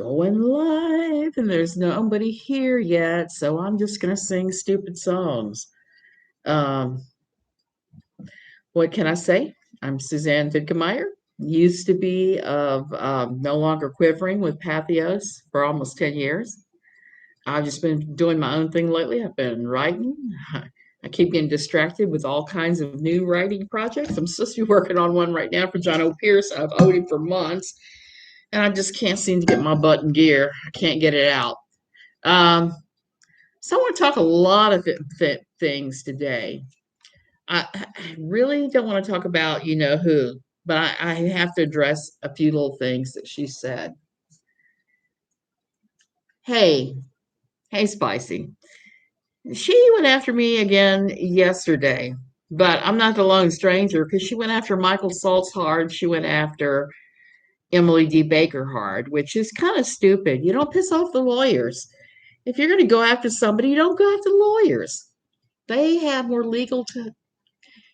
going live and there's nobody here yet, so I'm just gonna sing stupid songs. Um, what can I say? I'm Suzanne Vidkemeyer. Used to be of No Longer Quivering with Pathos for almost 10 years. I've just been doing my own thing lately. I've been writing. I keep getting distracted with all kinds of new writing projects. I'm supposed to be working on one right now for John O. Pierce. I've owed him for months, and I just can't seem to get my butt in gear. I can't get it out. Um, so I want to talk a lot of things today. I really don't want to talk about you know who, but I have to address a few little things that she said. Hey, hey, Spicy. She went after me again yesterday, but I'm not the lone stranger because she went after Michael Saltz hard. She went after Emily D. Baker hard, which is kind of stupid. You don't piss off the lawyers. If you're going to go after somebody, you don't go after lawyers. They have more legal to.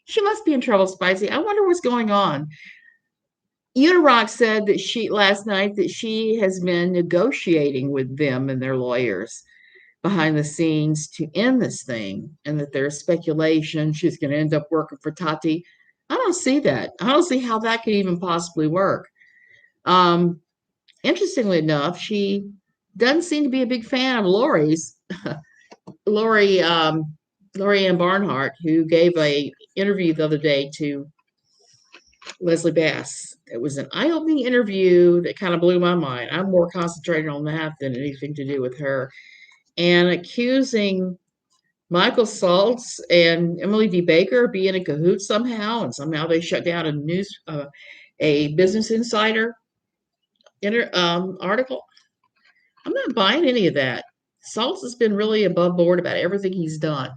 She must be in trouble, Spicy. I wonder what's going on. Unirock said that she last night that she has been negotiating with them and their lawyers behind the scenes to end this thing, and that there's speculation she's going to end up working for Tati. I don't see that. I don't see how that could even possibly work. Um, Interestingly enough, she doesn't seem to be a big fan of Lori's. Lori Lori Ann Barnhart, who gave a interview the other day to Leslie Bass. It was an eye-opening interview that kind of blew my mind. I'm more concentrated on that than anything to do with her. And accusing Michael Saltz and Emily D. Baker of being in cahoots somehow, and somehow they shut down a Business Insider article. I'm not buying any of that. Saltz has been really above board about everything he's done.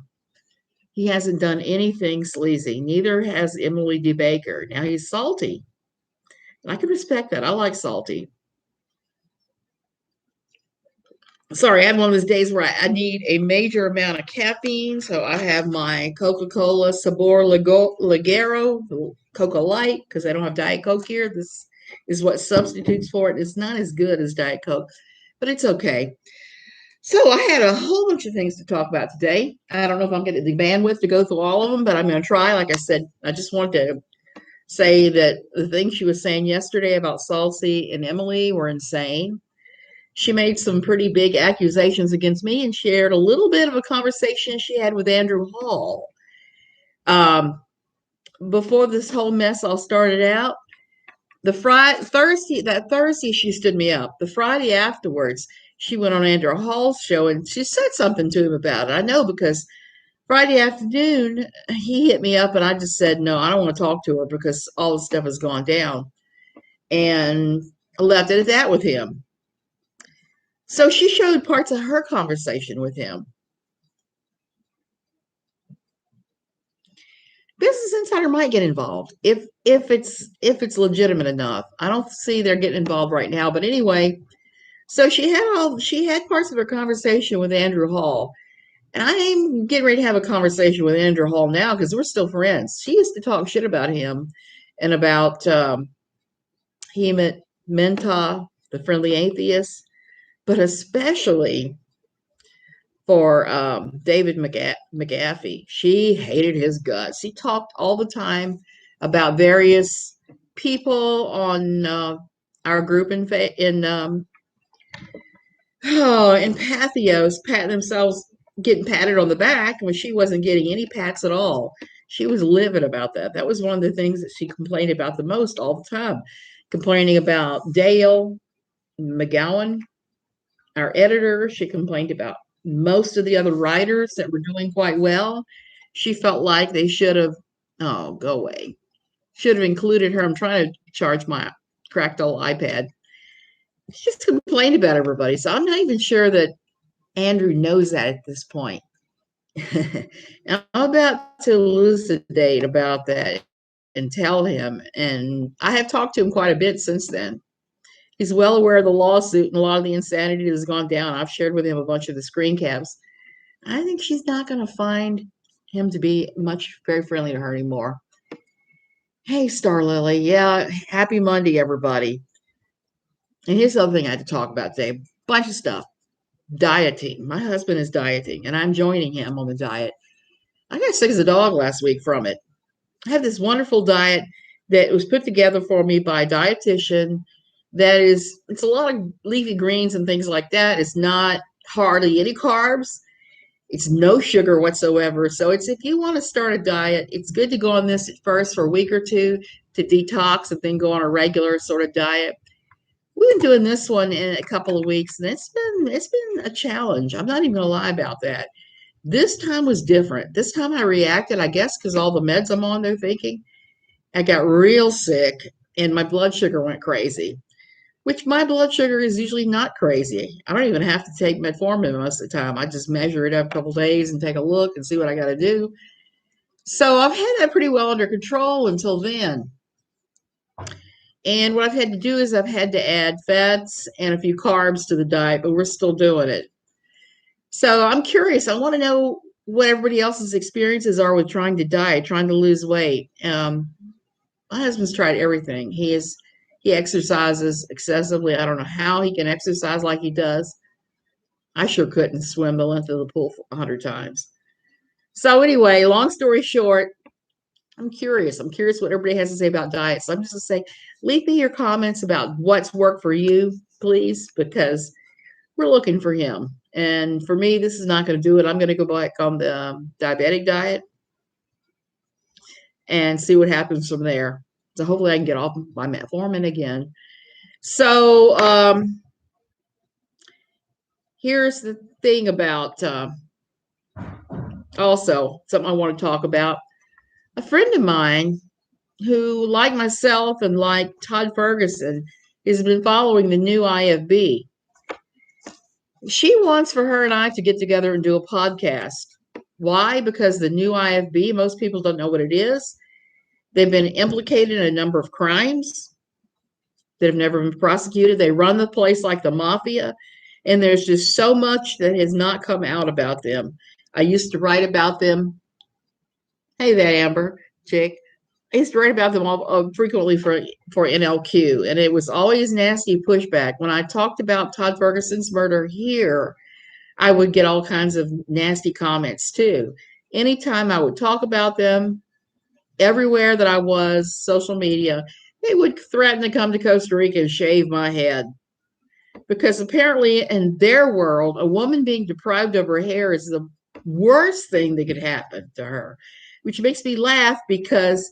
He hasn't done anything sleazy. Neither has Emily D. Baker. Now he's salty. I can respect that. I like salty. Sorry, I had one of those days where I need a major amount of caffeine. So I have my Coca-Cola Sabor Ligero, Coca Light, because I don't have Diet Coke here. This is what substitutes for it. It's not as good as Diet Coke, but it's okay. So I had a whole bunch of things to talk about today. I don't know if I'm getting the bandwidth to go through all of them, but I'm going to try. Like I said, I just wanted to say that the things she was saying yesterday about Salty and Emily were insane. She made some pretty big accusations against me and shared a little bit of a conversation she had with Andrew Hall. Before this whole mess all started out, that Thursday she stood me up. The Friday afterwards, she went on Andrew Hall's show and she said something to him about it. I know because Friday afternoon he hit me up and I just said no, I don't want to talk to her because all the stuff has gone down, and I left it at that with him. So she showed parts of her conversation with him. Business Insider might get involved if it's legitimate enough. I don't see they're getting involved right now, but anyway, so she had parts of her conversation with Andrew Hall. And I am getting ready to have a conversation with Andrew Hall now because we're still friends. She used to talk shit about him and about Hemet Menta, the friendly atheist, but especially for David McAfee. She hated his guts. She talked all the time about various people on our group in Pathos patting themselves, getting patted on the back when she wasn't getting any pats at all. She was livid about that. That was one of the things that she complained about the most all the time, complaining about Dale McGowan, our editor. She complained about most of the other writers that were doing quite well. She felt like they should have, oh, go away, should have included her. I'm trying to charge my cracked old iPad. She just complained about everybody. So I'm not even sure that Andrew knows that at this point. I'm about to elucidate about that and tell him. And I have talked to him quite a bit since then. He's well aware of the lawsuit and a lot of the insanity that has gone down. I've shared with him a bunch of the screen caps. I think she's not going to find him to be very friendly to her anymore. Hey, Star Lily. Yeah, happy Monday, everybody. And here's the other thing I had to talk about today. Bunch of stuff. Dieting. My husband is dieting, and I'm joining him on the diet. I got sick as a dog last week from it. I have this wonderful diet that was put together for me by a dietitian. It's a lot of leafy greens and things like that. It's not hardly any carbs. It's no sugar whatsoever. So it's if you want to start a diet, it's good to go on this at first for a week or two to detox and then go on a regular sort of diet. We've been doing this one in a couple of weeks, and it's been a challenge. I'm not even gonna lie about that. This time was different. This time I reacted, I guess, because all the meds I'm on, they're thinking. I got real sick and my blood sugar went crazy, which my blood sugar is usually not crazy. I don't even have to take metformin most of the time. I just measure it up a couple days and take a look and see what I got to do. So I've had that pretty well under control until then. And what I've had to do is I've had to add fats and a few carbs to the diet, but we're still doing it. So I'm curious. I want to know what everybody else's experiences are with trying to diet, trying to lose weight. My husband's tried everything. He exercises excessively. I don't know how he can exercise like he does. I sure couldn't swim the length of the pool 100 times. So anyway, long story short, I'm curious. I'm curious what everybody has to say about diet. So I'm just going to say, leave me your comments about what's worked for you, please, because we're looking for him. And for me, this is not going to do it. I'm going to go back on the diabetic diet and see what happens from there. So hopefully I can get off my metformin again. So here's the thing about also something I want to talk about. A friend of mine who, like myself and like Todd Ferguson, has been following the new IFB. She wants for her and I to get together and do a podcast. Why? Because the new IFB, most people don't know what it is. They've been implicated in a number of crimes that have never been prosecuted. They run the place like the mafia, and there's just so much that has not come out about them. I used to write about them. Hey there, Amber, chick. I used to write about them all frequently for NLQ, and it was always nasty pushback. When I talked about Todd Ferguson's murder here, I would get all kinds of nasty comments too. Anytime I would talk about them, everywhere that I was, social media, they would threaten to come to Costa Rica and shave my head. Because apparently, in their world, a woman being deprived of her hair is the worst thing that could happen to her, which makes me laugh because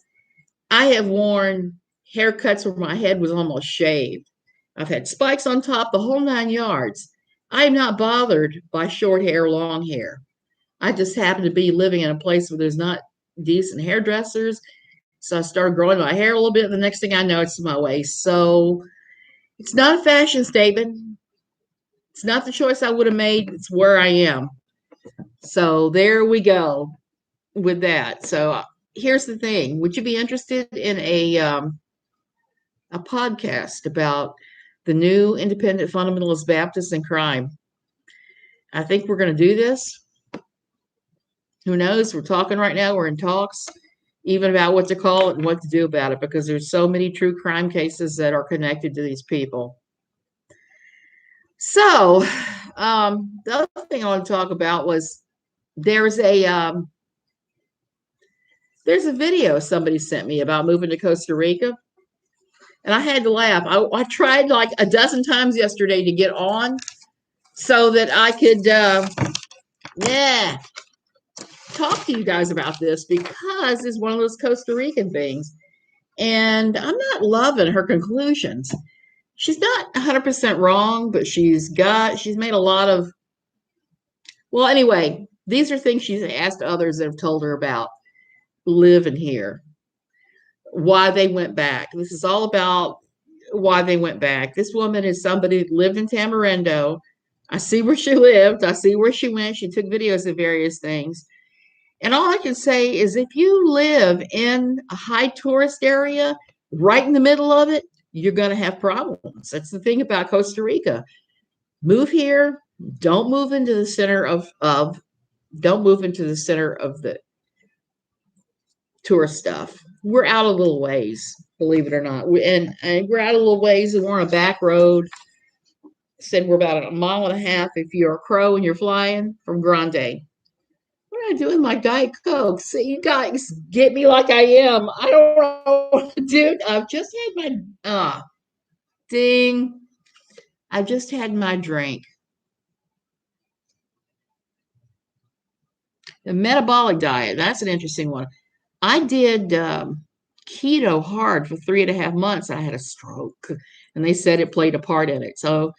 I have worn haircuts where my head was almost shaved. I've had spikes on top, the whole 9 yards. I am not bothered by short hair, long hair. I just happen to be living in a place where there's not decent hairdressers. So I started growing my hair a little bit. And the next thing I know, it's to my waist. So it's not a fashion statement. It's not the choice I would have made. It's where I am. So there we go with that. So here's the thing. Would you be interested in a podcast about the new independent fundamentalist Baptists and crime? I think we're going to do this. Who knows? We're talking right now. We're in talks even about what to call it and what to do about it because there's so many true crime cases that are connected to these people. So the other thing I want to talk about was there's a video somebody sent me about moving to Costa Rica. And I had to laugh. I tried like a dozen times yesterday to get on so that I could talk to you guys about this because it's one of those Costa Rican things. And I'm not loving her conclusions. She's not 100% wrong, but she's made a lot of, well, anyway, these are things she's asked others that have told her about living here, why they went back. This is all about why they went back. This woman is somebody that lived in Tamarindo. I see where she lived. I see where she went. She took videos of various things. And all I can say is if you live in a high tourist area, right in the middle of it, you're going to have problems. That's the thing about Costa Rica. Move here. Don't move into the center don't move into the center of the tourist stuff. We're out a little ways. believe it or not. And we're out a little ways and we're on a back road. Said we're about a mile and a half if you're a crow and you're flying from Grande. What am I doing? My Diet Coke. See, you guys get me like I am. I don't know, dude. I've just had my ding. I just had my drink. The metabolic diet. That's an interesting one. I did keto hard for 3.5 months. I had a stroke, and they said it played a part in it. So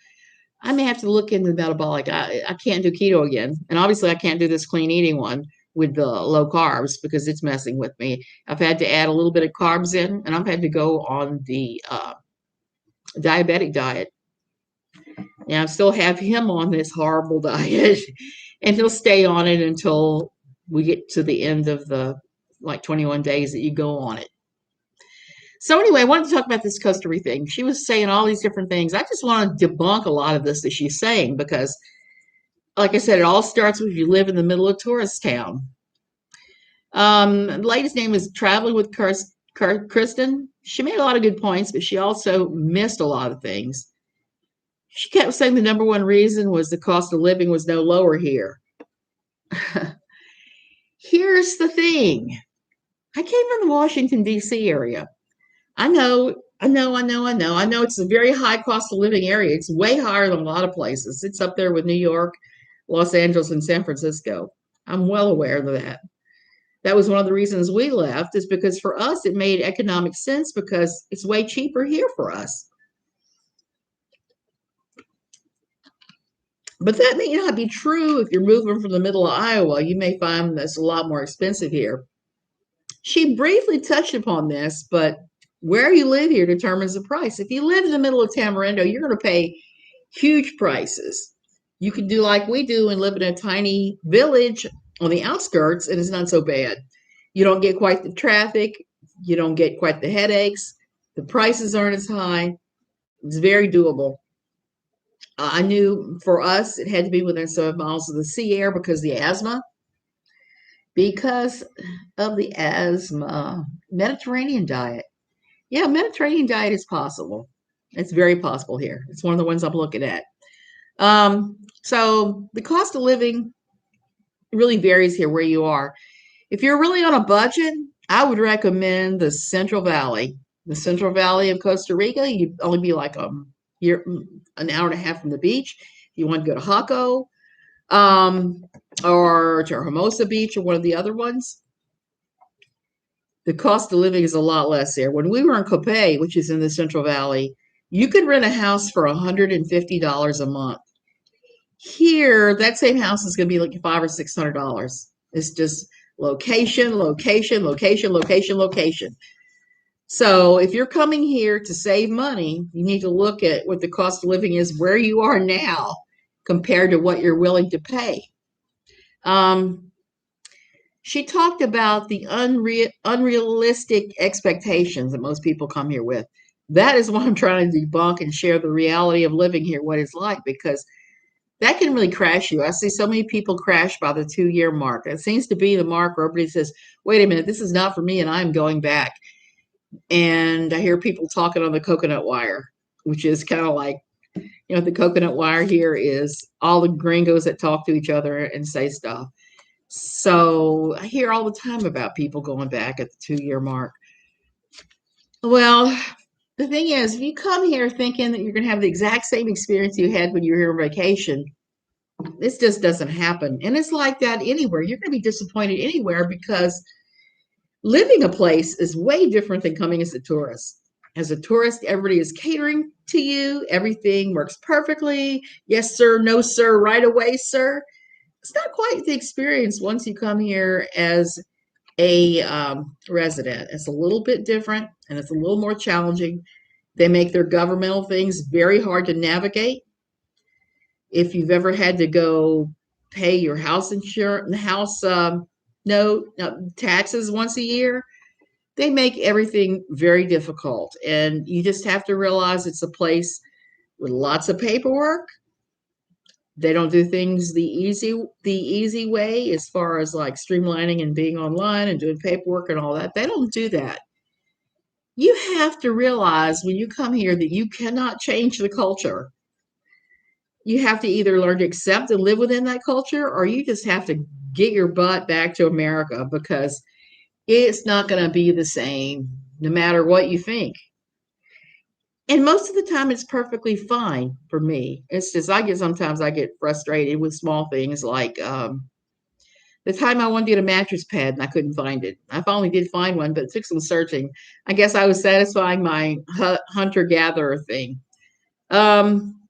I may have to look into metabolic. I can't do keto again. And obviously, I can't do this clean eating one with the low carbs because it's messing with me. I've had to add a little bit of carbs in, and I've had to go on the diabetic diet. And I still have him on this horrible diet, and he'll stay on it until we get to the end of the like 21 days that you go on it. So anyway, I wanted to talk about this Costa Rica thing. She was saying all these different things. I just want to debunk a lot of this that she's saying because, like I said, it all starts with you live in the middle of tourist town. The lady's name is Traveling with Kristen. She made a lot of good points, but she also missed a lot of things. She kept saying the number one reason was the cost of living was no lower here. Here's the thing. I came from the Washington, D.C. area. I know it's a very high cost of living area. It's way higher than a lot of places. It's up there with New York, Los Angeles, and San Francisco. I'm well aware of that. That was one of the reasons we left, is because for us it made economic sense because it's way cheaper here for us. But that may not be true if you're moving from the middle of Iowa. You may find that's a lot more expensive here. She briefly touched upon this, but where you live here determines the price. If you live in the middle of Tamarindo, you're going to pay huge prices. You can do like we do and live in a tiny village on the outskirts, and it's not so bad. You don't get quite the traffic. You don't get quite the headaches. The prices aren't as high. It's very doable. I knew for us it had to be within 7 miles of the sea air because of the asthma. Mediterranean diet. Yeah, Mediterranean diet is possible. It's very possible here. It's one of the ones I'm looking at. So the cost of living really varies here where you are. If you're really on a budget, I would recommend the Central Valley. The Central Valley of Costa Rica, you'd only be like an hour and a half from the beach. If you want to go to Jaco, or to Hermosa Beach or one of the other ones, the cost of living is a lot less there. When we were in Cope, which is in the Central Valley, you could rent a house for $150 a month. Here, that same house is going to be like $500 or $600. It's just location, location, location, location, location. So if you're coming here to save money, you need to look at what the cost of living is where you are now compared to what you're willing to pay. She talked about the unrealistic expectations that most people come here with. That is what I'm trying to debunk and share the reality of living here, what it's like, because that can really crash you. I see so many people crash by the 2-year mark. It seems to be the mark where everybody says, wait a minute, this is not for me and I'm going back. And I hear people talking on the coconut wire, which is kind of like, the coconut wire here is all the gringos that talk to each other and say stuff. So I hear all the time about people going back at the 2-year mark. Well, the thing is, if you come here thinking that you're going to have the exact same experience you had when you were here on vacation, this just doesn't happen. And it's like that anywhere. You're going to be disappointed anywhere because living a place is way different than coming as a tourist. As a tourist, everybody is catering to you. Everything works perfectly. Yes, sir. No, sir. Right away, sir. It's not quite the experience once you come here as a resident. It's a little bit different and it's a little more challenging. They make their governmental things very hard to navigate. If you've ever had to go pay your house insurance, taxes once a year, they make everything very difficult. And you just have to realize it's a place with lots of paperwork. They don't do things the easy way as far as like streamlining and being online and doing paperwork and all that. They don't do that. You have to realize when you come here that you cannot change the culture. You have to either learn to accept and live within that culture, or you just have to get your butt back to America because it's not going to be the same no matter what you think. And most of the time, it's perfectly fine for me. It's just sometimes I get frustrated with small things like the time I wanted to get a mattress pad and I couldn't find it. I finally did find one, but it took some searching. I guess I was satisfying my hunter gatherer thing. Um,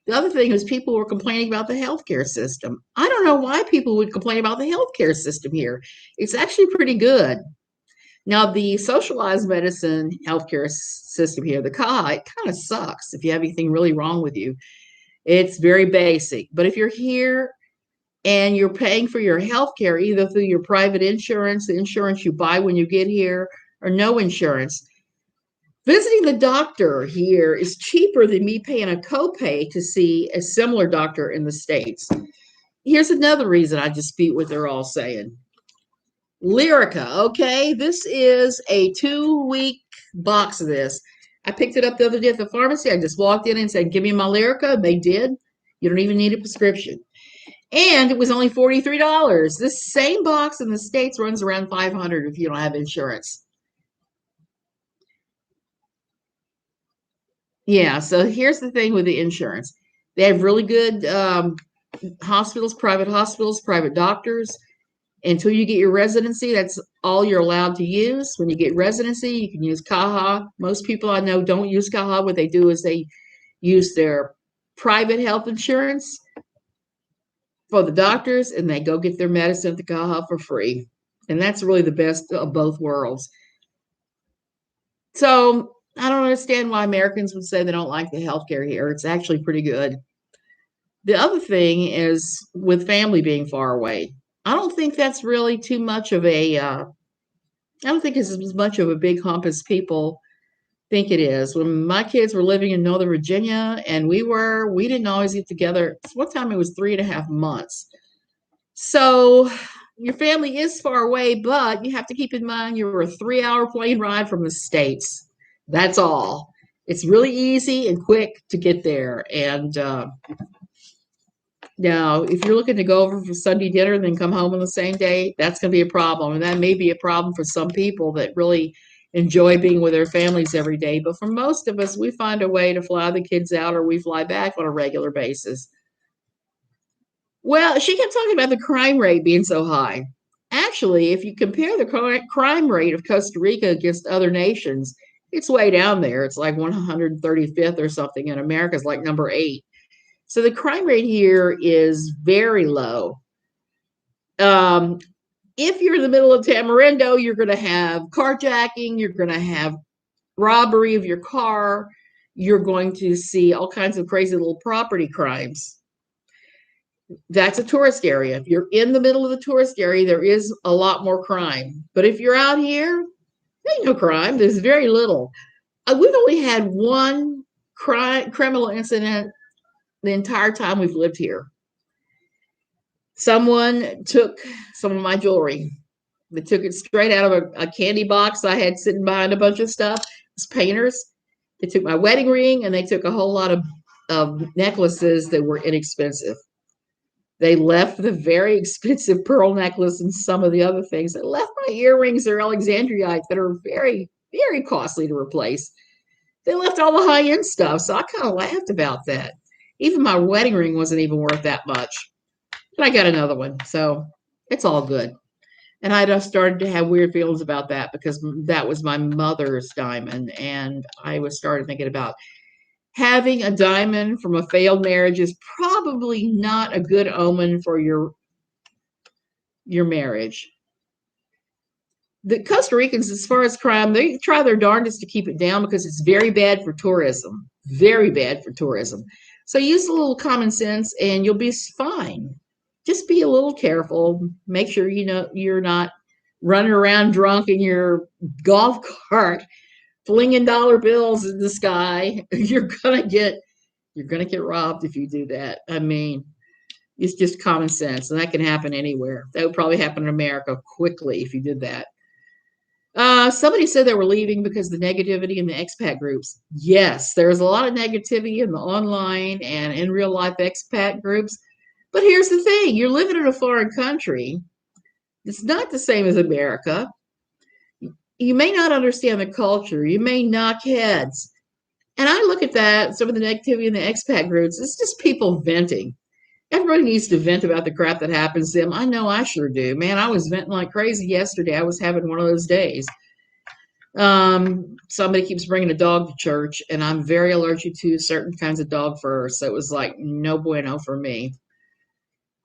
the other thing is people were complaining about the healthcare system. I don't know why people would complain about the healthcare system here. It's actually pretty good. Now, the socialized medicine healthcare system here, the CAHA, it kind of sucks if you have anything really wrong with you. It's very basic. But if you're here and you're paying for your health care either through your private insurance, the insurance you buy when you get here, or no insurance, visiting the doctor here is cheaper than me paying a copay to see a similar doctor in the States. Here's another reason I dispute what they're all saying. Lyrica, okay? This is a 2-week box of this. I picked it up the other day at the pharmacy. I just walked in and said, give me my Lyrica. And they did. You don't even need a prescription. And it was only $43. This same box in the States runs around $500 if you don't have insurance. Yeah, so here's the thing with the insurance. They have really good hospitals, private doctors. Until you get your residency, that's all you're allowed to use. When you get residency, you can use CAHA. Most people I know don't use CAHA. What they do is they use their private health insurance for the doctors, and they go get their medicine at the CAHA for free. And that's really the best of both worlds. So I don't understand why Americans would say they don't like the healthcare here. It's actually pretty good. The other thing is with family being far away. I don't think that's really too much of I don't think it's as much of a big hump as people think it is. When my kids were living in Northern Virginia and we didn't always get together. One time it was 3.5 months. So your family is far away, but you have to keep in mind you're a 3-hour plane ride from the States. That's all. It's really easy and quick to get there. And now, if you're looking to go over for Sunday dinner and then come home on the same day, that's going to be a problem. And that may be a problem for some people that really enjoy being with their families every day. But for most of us, we find a way to fly the kids out or we fly back on a regular basis. Well, she kept talking about the crime rate being so high. Actually, if you compare the crime rate of Costa Rica against other nations, it's way down there. It's like 135th or something, and America's like number 8. So the crime rate here is very low. Um, if you're in the middle of Tamarindo, you're going to have carjacking, you're going to have robbery of your car, you're going to see all kinds of crazy little property crimes. That's a tourist area. If you're in the middle of the tourist area, there is a lot more crime. But if you're out here, there ain't no crime. There's very little. We've only had one criminal incident the entire time we've lived here. Someone took some of my jewelry. They took it straight out of a candy box I had sitting behind a bunch of stuff. It's painters. They took my wedding ring and they took a whole lot of necklaces that were inexpensive. They left the very expensive pearl necklace and some of the other things. They left my earrings. They're Alexandrite that are very, very costly to replace. They left all the high-end stuff. So I kind of laughed about that. Even my wedding ring wasn't even worth that much. And I got another one. So it's all good. And I just started to have weird feelings about that because that was my mother's diamond. And I started thinking about having a diamond from a failed marriage is probably not a good omen for your marriage. The Costa Ricans, as far as crime, they try their darndest to keep it down because it's very bad for tourism. Very bad for tourism. So use a little common sense and you'll be fine. Just be a little careful. Make sure you're not running around drunk in your golf cart, flinging dollar bills in the sky. You're gonna get robbed if you do that. I mean, it's just common sense, and that can happen anywhere. That would probably happen in America quickly if you did that. Somebody said they were leaving because of the negativity in the expat groups. Yes, there's a lot of negativity in the online and in real life expat groups. But here's the thing, you're living in a foreign country. It's not the same as America. You may not understand the culture. You may knock heads. And I look at that, some of the negativity in the expat groups, it's just people venting. Everybody needs to vent about the crap that happens to them. I know I sure do. Man, I was venting like crazy yesterday. I was having one of those days. Somebody keeps bringing a dog to church, and I'm very allergic to certain kinds of dog fur. So it was like no bueno for me.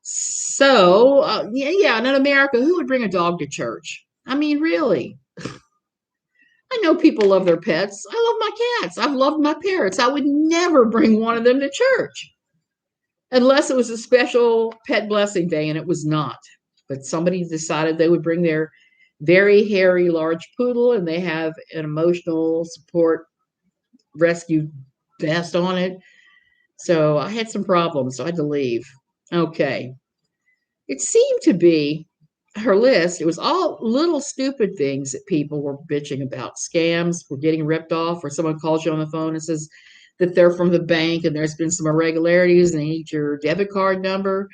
So, yeah, and in America, who would bring a dog to church? I mean, really? I know people love their pets. I love my cats. I've loved my parrots. I would never bring one of them to church unless it was a special pet blessing day, and it was not. But somebody decided they would bring their very hairy large poodle, and they have an emotional support rescue vest on it. So I had some problems, so I had to leave. Okay. It seemed to be her list. It was all little stupid things that people were bitching about. Scams, were getting ripped off, or someone calls you on the phone and says that they're from the bank and there's been some irregularities and they need your debit card number.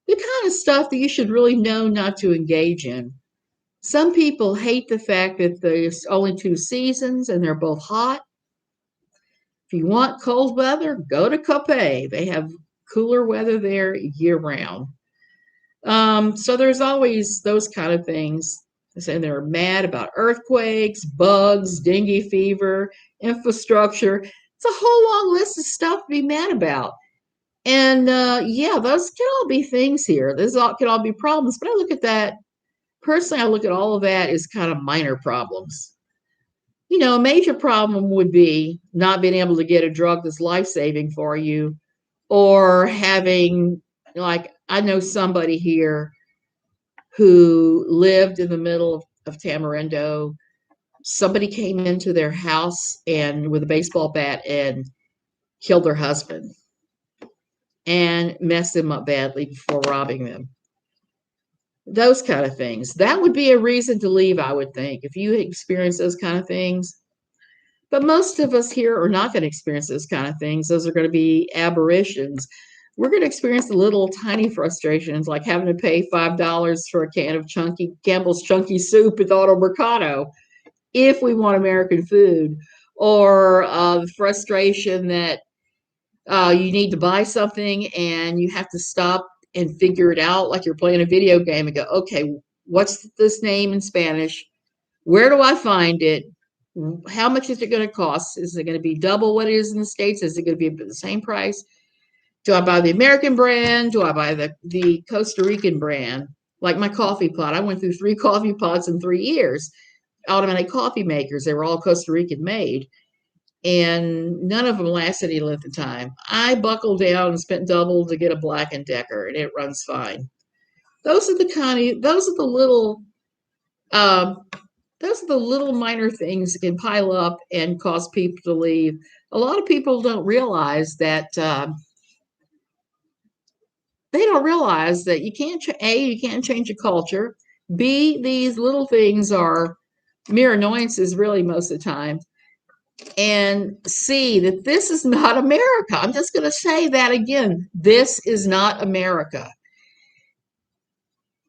The kind of stuff that you should really know not to engage in. Some people hate the fact that there's only two seasons and they're both hot. If you want cold weather, go to Cope. They have cooler weather there year round. So there's always those kind of things. And they're mad about earthquakes, bugs, dengue fever, infrastructure. It's a whole long list of stuff to be mad about. And yeah, those can all be things here. This all can all be problems. But I look at that personally. I look at all of that as kind of minor problems. A major problem would be not being able to get a drug that's life saving for you, or having, like, I know somebody here who lived in the middle of Tamarindo. Somebody came into their house and with a baseball bat and killed their husband and messed them up badly before robbing them. Those kind of things. That would be a reason to leave, I would think, if you experience those kind of things. But most of us here are not going to experience those kind of things. Those are going to be aberrations. We're going to experience the little tiny frustrations, like having to pay $5 for a can of chunky Campbell's chunky soup at the Auto Mercado if we want American food, or the frustration that you need to buy something and you have to stop and figure it out, like you're playing a video game and go, okay, what's this name in Spanish? Where do I find it? How much is it going to cost? Is it going to be double what it is in the States? Is it going to be the same price? Do I buy the American brand? Do I buy the Costa Rican brand? Like my coffee pot. I went through 3 coffee pots in 3 years. Automatic coffee makers. They were all Costa Rican made. And none of them lasted any length of time. I buckled down and spent double to get a Black and Decker, and it runs fine. Those are the little um, those are the little minor things that can pile up and cause people to leave. A lot of people don't realize that they don't realize that you can't you can't change a culture. B, these little things are mere annoyances really most of the time. And C, that this is not America. I'm just going to say that again. This is not America.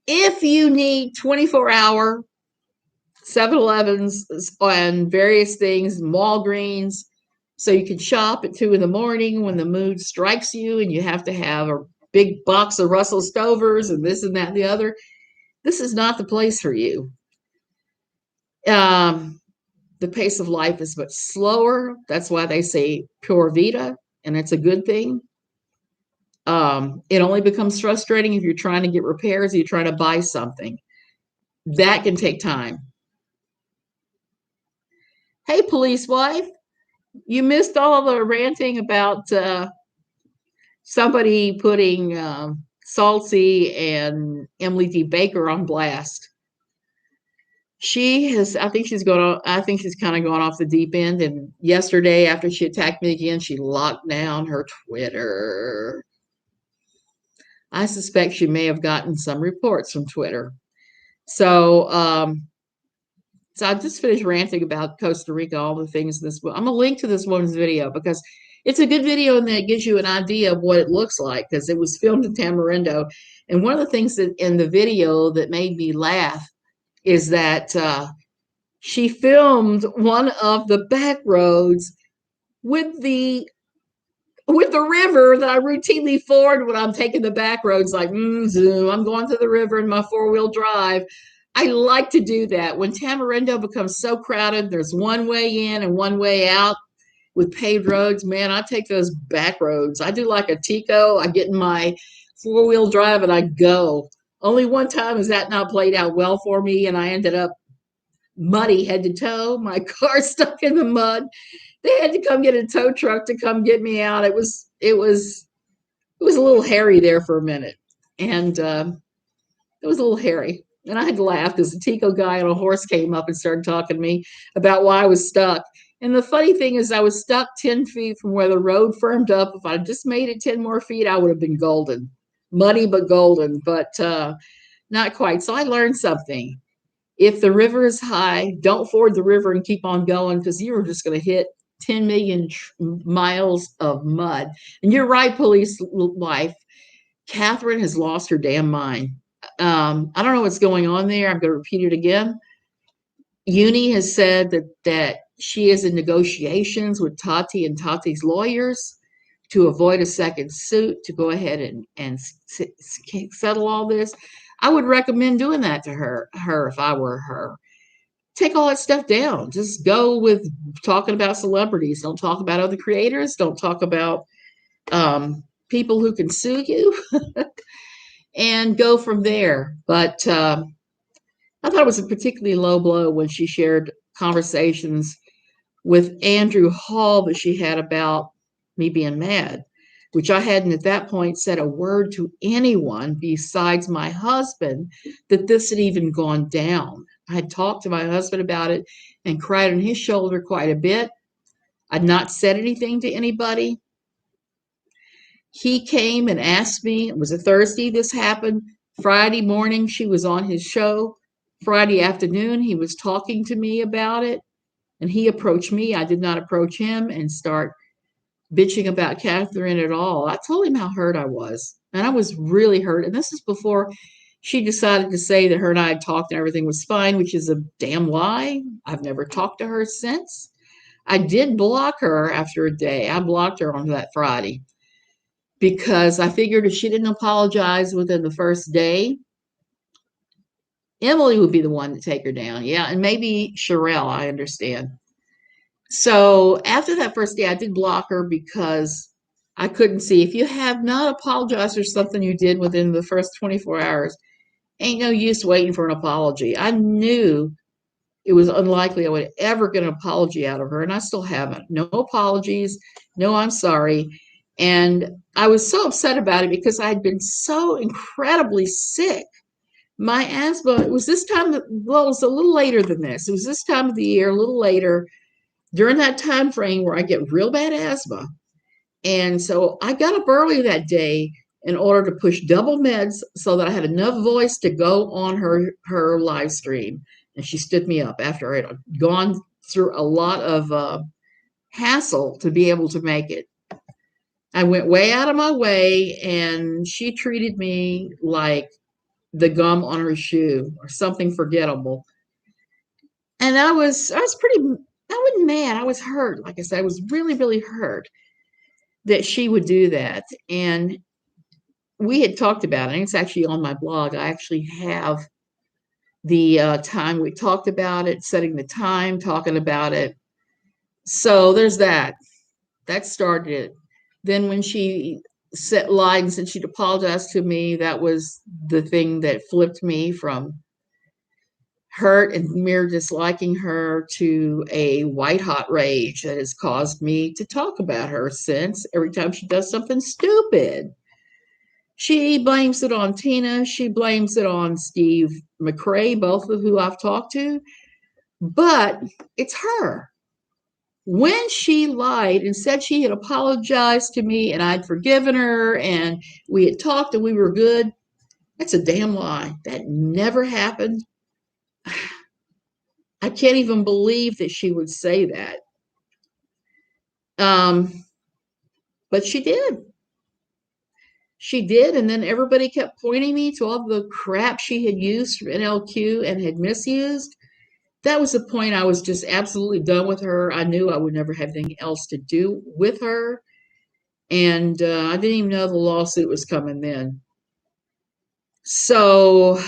If you need 24-hour 7-Elevens and various things, Walgreens, so you can shop at 2 in the morning when the mood strikes you and you have to have a big box of Russell Stovers and this and that and the other. This is not the place for you. The pace of life is much slower. That's why they say pure vita, and it's a good thing. It only becomes frustrating if you're trying to get repairs, you're trying to buy something. That can take time. Hey, police wife, you missed all the ranting about somebody putting Salty and Emily D. Baker on blast. She has, I think she's kind of gone off the deep end. And yesterday, after she attacked me again, she locked down her Twitter. I suspect she may have gotten some reports from Twitter. So So I just finished ranting about Costa Rica, all the things in this book. I'm gonna link to this woman's video because it's a good video and that gives you an idea of what it looks like because it was filmed in Tamarindo. And one of the things that in the video that made me laugh is that she filmed one of the back roads with the river that I routinely ford when I'm taking the back roads, like zoom, I'm going to the river in my four-wheel drive. I like to do that. When Tamarindo becomes so crowded, there's one way in and one way out with paved roads. Man, I take those back roads. I do like a Tico. I get in my four-wheel drive and I go. Only one time has that not played out well for me, and I ended up muddy head to toe. My car stuck in the mud. They had to come get a tow truck to come get me out. It was a little hairy there for a minute, and it was a little hairy. And I had to laugh because the Tico guy on a horse came up and started talking to me about why I was stuck. And the funny thing is, I was stuck 10 feet from where the road firmed up. If I just made it 10 more feet, I would have been golden. Muddy, but golden, but not quite. So I learned something. If the river is high, don't ford the river and keep on going because you are just going to hit 10 million miles of mud. And you're right, police wife. Catherine has lost her damn mind. I don't know what's going on there. I'm going to repeat it again. Uni has said that she is in negotiations with Tati and Tati's lawyers to avoid a second suit to go ahead and settle all this. I would recommend doing that to her if I were her. Take all that stuff down. Just go with talking about celebrities. Don't talk about other creators. Don't talk about people who can sue you, and go from there. But I thought it was a particularly low blow when she shared conversations with Andrew Hall that she had about me being mad, which I hadn't at that point said a word to anyone besides my husband that this had even gone down. I had talked to my husband about it and cried on his shoulder quite a bit. I'd not said anything to anybody. He came and asked me, it was a Thursday this happened. Friday morning, she was on his show. Friday afternoon, he was talking to me about it. And he approached me. I did not approach him and start bitching about Catherine at all. I told him how hurt I was. And I was really hurt. And this is before she decided to say that her and I had talked and everything was fine, which is a damn lie. I've never talked to her since. I did block her after a day. I blocked her on that Friday because I figured if she didn't apologize within the first day, Emily would be the one to take her down. Yeah, and maybe Sherelle, I understand. So after that first day, I did block her because I couldn't see. If you have not apologized for something you did within the first 24 hours, ain't no use waiting for an apology. I knew it was unlikely I would ever get an apology out of her, and I still haven't. No apologies, no I'm sorry. And I was so upset about it because I had been so incredibly sick. My asthma, it was this time, well, it was a little later than this. It was this time of the year, a little later, during that time frame where I get real bad asthma. And so I got up early that day in order to push double meds so that I had enough voice to go on her live stream. And she stood me up after I had gone through a lot of hassle to be able to make it. I went way out of my way, and she treated me like the gum on her shoe or something forgettable. And I was pretty, I wasn't mad. I was hurt. Like I said, I was really, really hurt that she would do that. And we had talked about it. And it's actually on my blog. I actually have the time we talked about it, setting the time, talking about it. So there's that. That started it. Then when she lied and said she'd apologize to me, that was the thing that flipped me from hurt and mere disliking her to a white hot rage that has caused me to talk about her since every time she does something stupid. She blames it on Tina. She blames it on Steve McRae, both of who I've talked to, but it's her. When she lied and said she had apologized to me and I'd forgiven her and we had talked and we were good, that's a damn lie. That never happened. I can't even believe that she would say that. Um, but she did. She did, and then everybody kept pointing me to all the crap she had used from NLQ and had misused. That was the point I was just absolutely done with her. I knew I would never have anything else to do with her. And I didn't even know the lawsuit was coming then. So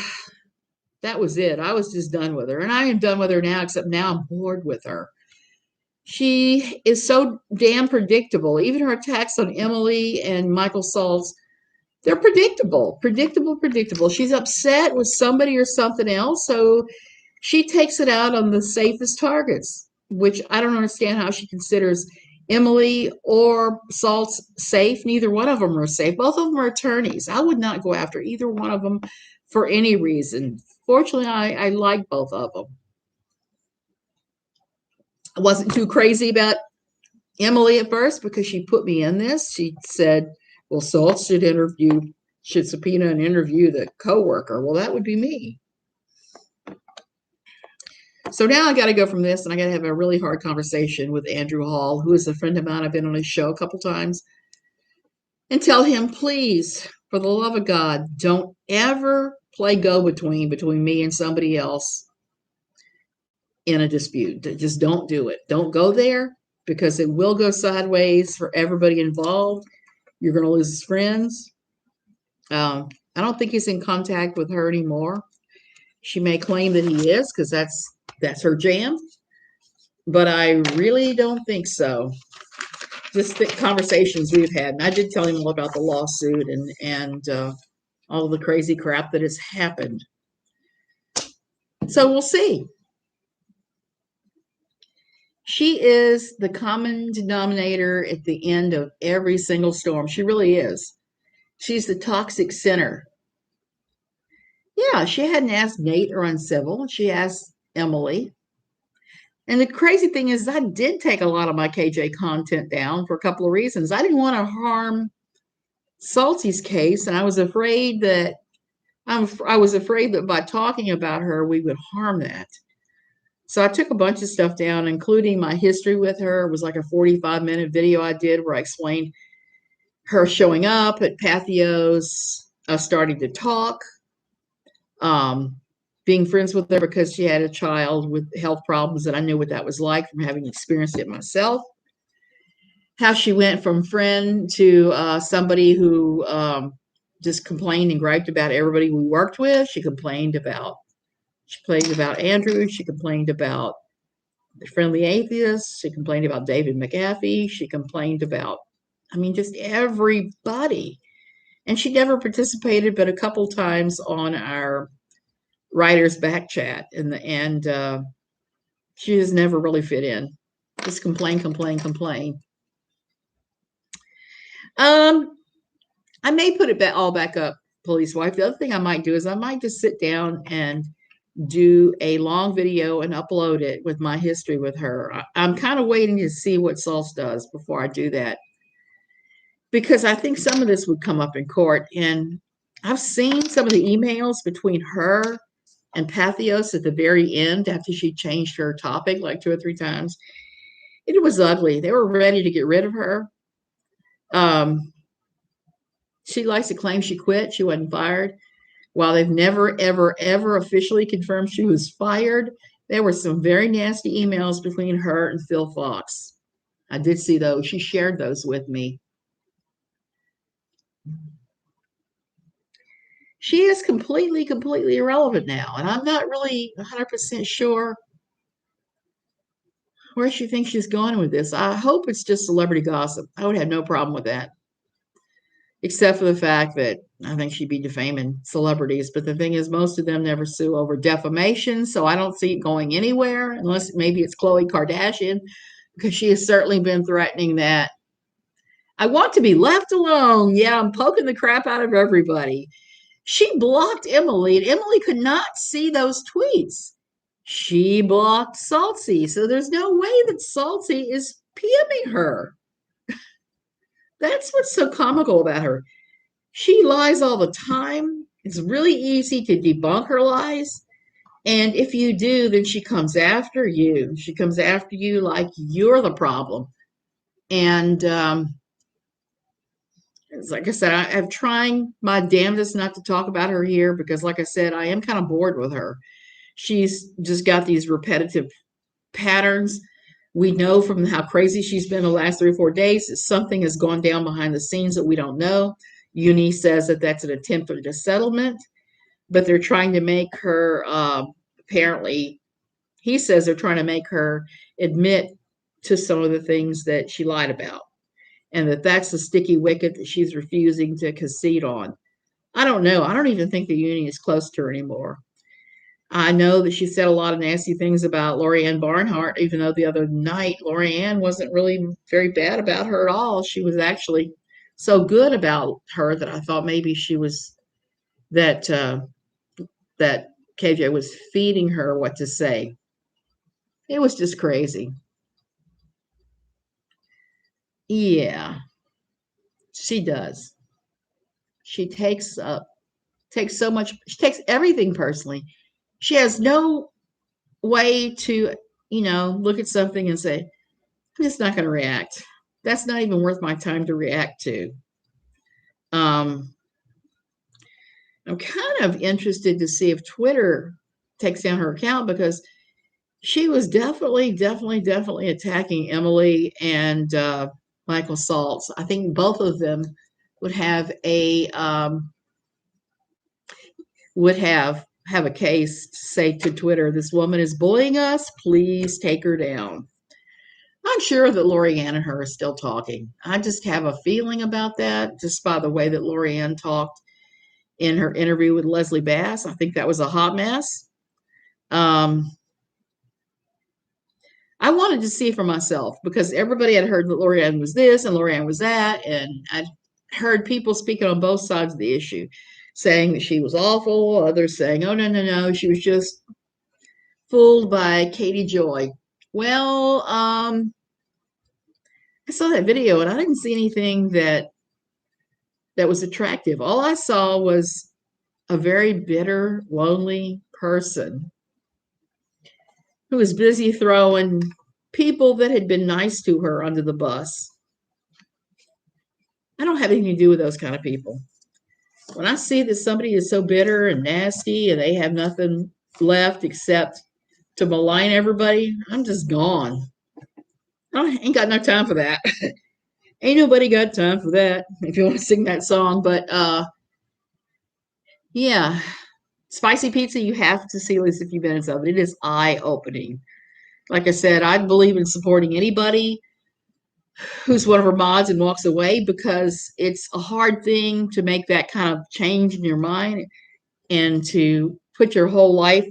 that was it. I was just done with her. And I am done with her now, except now I'm bored with her. She is so damn predictable. Even her attacks on Emily and Michael Saltz, they're predictable, predictable, predictable. She's upset with somebody or something else. So she takes it out on the safest targets, which I don't understand how she considers Emily or Saltz safe. Neither one of them are safe. Both of them are attorneys. I would not go after either one of them for any reason. Fortunately, I like both of them. I wasn't too crazy about Emily at first because she put me in this. She said, well, Saltz should subpoena and interview the coworker. Well, that would be me. So now I got to go from this and I got to have a really hard conversation with Andrew Hall, who is a friend of mine. I've been on his show a couple times, and tell him, please, for the love of God, don't ever play go between me and somebody else in a dispute. Just don't do it. Don't go there because it will go sideways for everybody involved. You're going to lose his friends. I don't think he's in contact with her anymore. She may claim that he is because that's her jam, but I really don't think so. Just the conversations we've had, and I did tell him all about the lawsuit and all the crazy crap that has happened. So we'll see. She is the common denominator at the end of every single storm. She really is. She's the toxic center. Yeah, she hadn't asked Nate or Uncivil. She asked Emily. And the crazy thing is, I did take a lot of my KJ content down for a couple of reasons. I didn't want to harm Salty's case, and I was afraid that by talking about her, we would harm that. So I took a bunch of stuff down, including my history with her. It was like a 45-minute video I did where I explained her showing up at Pathos, starting to talk, being friends with her because she had a child with health problems, and I knew what that was like from having experienced it myself. How she went from friend to somebody who just complained and griped about everybody we worked with. She complained about Andrew. She complained about the Friendly Atheist. She complained about David McAfee. She complained about, just everybody. And she never participated but a couple times on our writer's back chat. And she has never really fit in. Just complain, complain, complain. I may put it all back up, Police Wife. The other thing I might do is I might just sit down and do a long video and upload it with my history with her. I'm kind of waiting to see what Saltz does before I do that, because I think some of this would come up in court. And I've seen some of the emails between her and Pathos at the very end after she changed her topic like 2 or 3 times. It was ugly. They were ready to get rid of her. She likes to claim she quit. She wasn't fired. While they've never, ever, ever officially confirmed she was fired, there were some very nasty emails between her and Phil Fox. I did see those. She shared those with me. She is completely, completely irrelevant now. And I'm not really 100% sure where she thinks she's going with this. I hope it's just celebrity gossip. I would have no problem with that, except for the fact that I think she'd be defaming celebrities. But the thing is, most of them never sue over defamation, so I don't see it going anywhere unless maybe it's Khloe Kardashian, because she has certainly been threatening that. I want to be left alone. Yeah, I'm poking the crap out of everybody. She blocked Emily, and Emily could not see those tweets. She blocked Salty, so there's no way that Salty is PMing her. That's what's so comical about her. She lies all the time. It's really easy to debunk her lies. And if you do, then she comes after you. She comes after you like you're the problem. And it's like I said, I'm trying my damnedest not to talk about her here because, like I said, I am kind of bored with her. She's just got these repetitive patterns. We know from how crazy she's been the last 3 or 4 days that something has gone down behind the scenes that we don't know. Uni says that that's an attempt at a settlement, but they're trying to make her, apparently, he says they're trying to make her admit to some of the things that she lied about, and that that's the sticky wicket that she's refusing to concede on. I don't know. I don't even think the Uni is close to her anymore. I know that she said a lot of nasty things about Lorianne Barnhart, even though the other night Lorianne wasn't really very bad about her at all. She was actually so good about her that I thought maybe she was that that KJ was feeding her what to say. It was just crazy. Yeah, she does. She takes so much. She takes everything personally. She has no way to, look at something and say, I'm just not going to react. That's not even worth my time to react to. Um, I'm kind of interested to see if Twitter takes down her account because she was definitely attacking Emily and Michael Saltz. I think both of them would have a would have a case to say to Twitter, this woman is bullying us. Please take her down. I'm sure that Lorianne and her are still talking. I just have a feeling about that, just by the way that Lorianne talked in her interview with Leslie Bass. I think that was a hot mess. Um, I wanted to see for myself because everybody had heard that Lorianne was this and Lorianne was that, and I heard people speaking on both sides of the issue, saying that she was awful, others saying, "Oh no, she was just fooled by Katie Joy." Well, I saw that video and I didn't see anything that was attractive. All I saw was a very bitter, lonely person who was busy throwing people that had been nice to her under the bus. I don't have anything to do with those kind of people. When I see that somebody is so bitter and nasty and they have nothing left except to malign everybody, I'm just gone. I ain't got no time for that. Ain't nobody got time for that. If you want to sing that song, but yeah, spicy pizza. You have to see at least a few minutes of it. It is eye opening. Like I said, I believe in supporting anybody who's one of her mods and walks away because it's a hard thing to make that kind of change in your mind and to put your whole life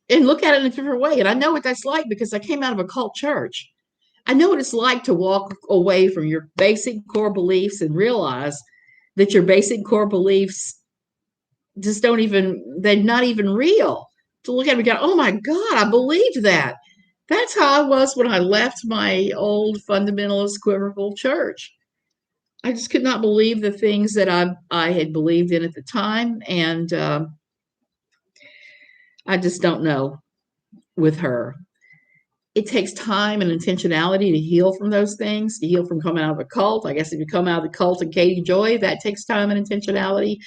and look at it in a different way. And I know what that's like because I came out of a cult church. I know what it's like to walk away from your basic core beliefs and realize that your basic core beliefs just don't even, they're not even real. To look at it and go, oh my God, I believed that. That's how I was when I left my old fundamentalist quiverful church. I just could not believe the things that I had believed in at the time. And I just don't know with her. It takes time and intentionality to heal from those things, to heal from coming out of a cult. I guess if you come out of the cult and Katie Joy, that takes time and intentionality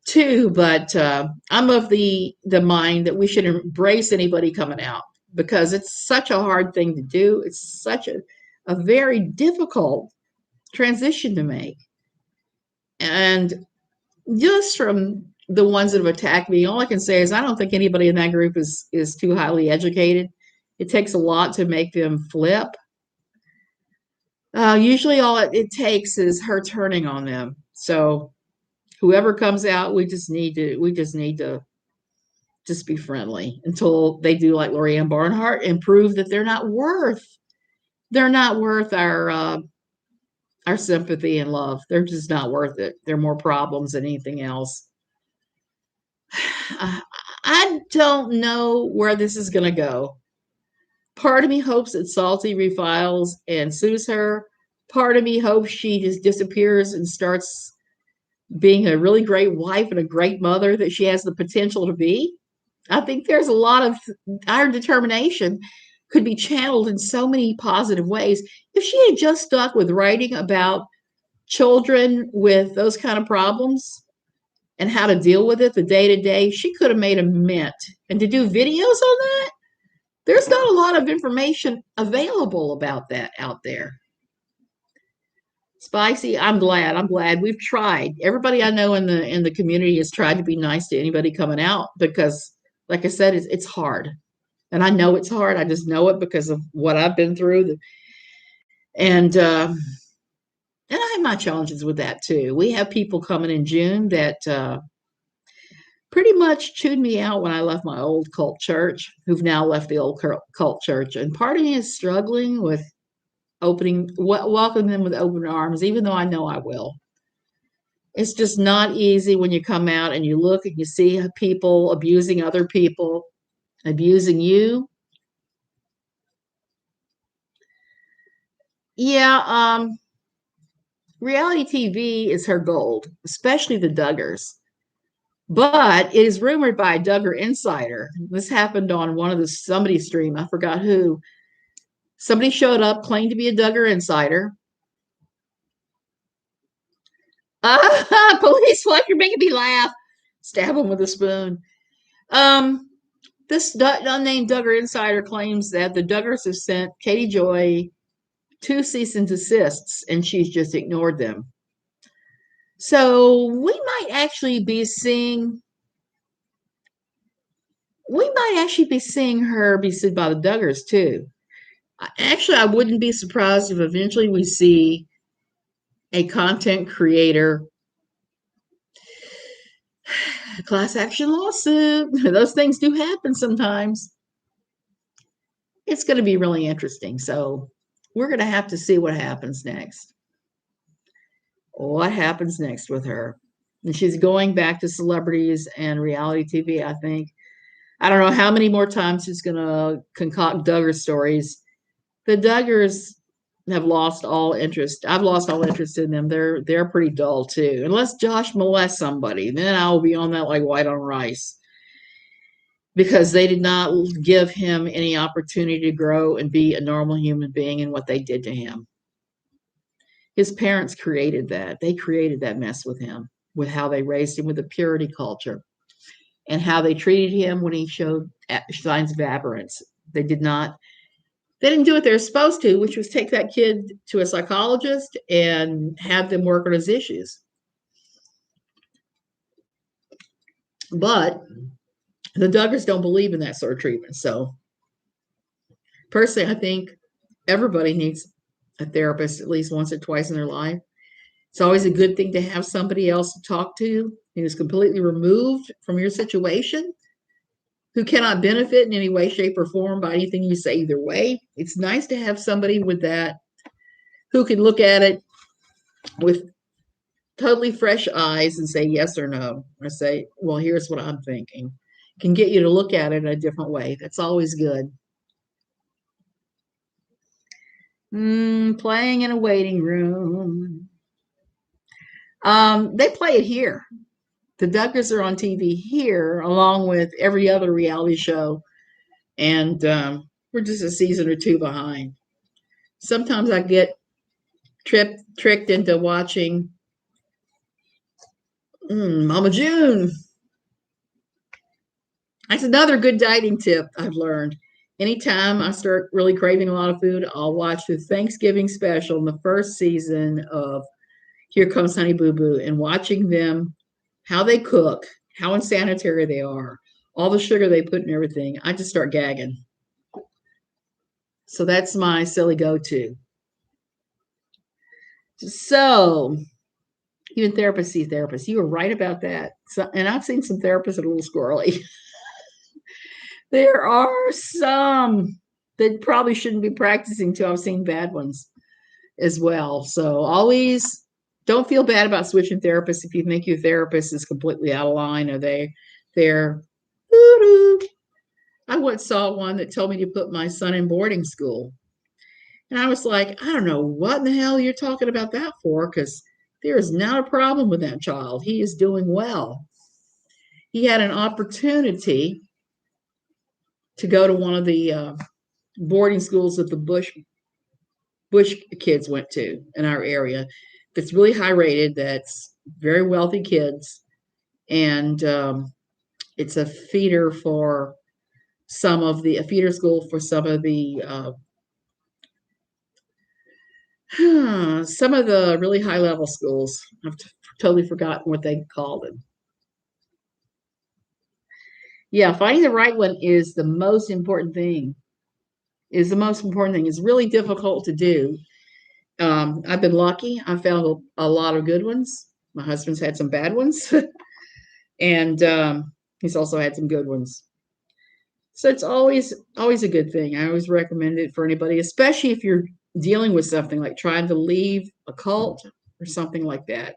too. But I'm of the mind that we should embrace anybody coming out because it's such a hard thing to do. It's such a very difficult transition to make. And just from the ones that have attacked me, all I can say is I don't think anybody in that group is too highly educated. It takes a lot to make them flip. Usually, all it takes is her turning on them. So whoever comes out, we just need to just be friendly until they do like Lorianne Barnhart and prove that they're not worth our sympathy and love. They're just not worth it. They're more problems than anything else. I don't know where this is going to go. Part of me hopes that Salty refiles and sues her. Part of me hopes she just disappears and starts being a really great wife and a great mother that she has the potential to be. I think there's a lot of our determination could be channeled in so many positive ways. If she had just stuck with writing about children with those kind of problems and how to deal with it the day to day, she could have made a mint. And to do videos on that, there's not a lot of information available about that out there. Spicy, I'm glad. I'm glad we've tried. Everybody I know in the community has tried to be nice to anybody coming out because, like I said, it's hard, and I know it's hard. I just know it because of what I've been through, and I have my challenges with that too. We have people coming in June that pretty much chewed me out when I left my old cult church, who've now left the old cult church, and part of me is struggling with welcoming them with open arms, even though I know I will. It's just not easy when you come out and you look and you see people abusing other people, abusing you. Yeah, reality TV is her gold, especially the Duggars. But it is rumored by a Duggar insider. This happened on one of the somebody stream. I forgot who. Somebody showed up, claimed to be a Duggar insider. Police, what? You're making me laugh. Stab him with a spoon. Um, this unnamed Duggar insider claims that the Duggars have sent Katie Joy 2 cease and desists, and she's just ignored them. So we might actually be seeing her be sued by the Duggars too. Actually, I wouldn't be surprised if eventually we see a content creator class action lawsuit. Those things do happen sometimes. It's going to be really interesting. So we're going to have to see what happens next. What happens next with her? And she's going back to celebrities and reality TV, I think. I don't know how many more times she's going to concoct Duggar stories. The Duggars have lost all interest. I've lost all interest in them. They're pretty dull too. Unless Josh molests somebody, then I'll be on that like white on rice. Because they did not give him any opportunity to grow and be a normal human being in what they did to him. His parents created that. They created that mess with him, with how they raised him with a purity culture and how they treated him when he showed signs of aberrance. They didn't do what they were supposed to, which was take that kid to a psychologist and have them work on his issues. But the Duggars don't believe in that sort of treatment. So personally, I think everybody needs a therapist at least once or twice in their life. It's always a good thing to have somebody else to talk to who's completely removed from your situation, who cannot benefit in any way, shape, or form by anything you say either way. It's nice to have somebody with that who can look at it with totally fresh eyes and say yes or no, or say, well, here's what I'm thinking. Can get you to look at it in a different way. That's always good. Playing in a waiting room. They play it here. The Duggars are on TV here, along with every other reality show, and we're just a season or two behind. Sometimes I get tricked into watching Mama June. That's another good dieting tip I've learned. Anytime I start really craving a lot of food, I'll watch the Thanksgiving special in the first season of Here Comes Honey Boo Boo, and watching them, how they cook, how unsanitary they are, all the sugar they put in everything, I just start gagging. So that's my silly go-to. So even therapists see therapists. You were right about that. So, and I've seen some therapists that are a little squirrely. There are some that probably shouldn't be practicing too. I've seen bad ones as well. So always don't feel bad about switching therapists if you think your therapist is completely out of line or they're I once saw one that told me to put my son in boarding school. And I was like, I don't know what in the hell you're talking about that for, because there is not a problem with that child. He is doing well. He had an opportunity to go to one of the boarding schools that the Bush kids went to in our area. That's really high rated. That's very wealthy kids, and it's a feeder school for some of the really high level schools. I've totally forgotten what they called them. Yeah, finding the right one is the most important thing. Is the most important thing. It's really difficult to do. I've been lucky. I found a lot of good ones. My husband's had some bad ones, and he's also had some good ones. So it's always a good thing. I always recommend it for anybody, especially if you're dealing with something like trying to leave a cult or something like that.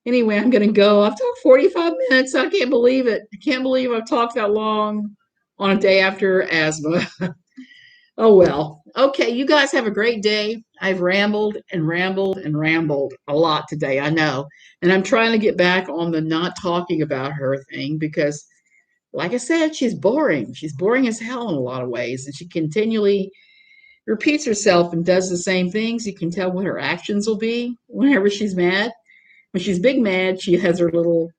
Anyway, I'm going to go. I've talked 45 minutes. I can't believe it. I can't believe I've talked that long on a day after asthma. Oh well. Okay, you guys have a great day. I've rambled and rambled and rambled a lot today, I know. And I'm trying to get back on the not talking about her thing because, like I said, she's boring. She's boring as hell in a lot of ways. And she continually repeats herself and does the same things. You can tell what her actions will be whenever she's mad. When she's big mad, she has her little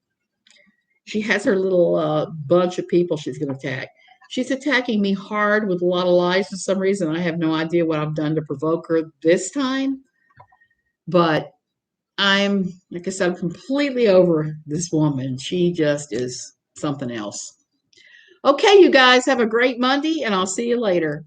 bunch of people she's going to attack. She's attacking me hard with a lot of lies for some reason. I have no idea what I've done to provoke her this time, but like I said, I'm completely over this woman. She just is something else. Okay, you guys have a great Monday, and I'll see you later.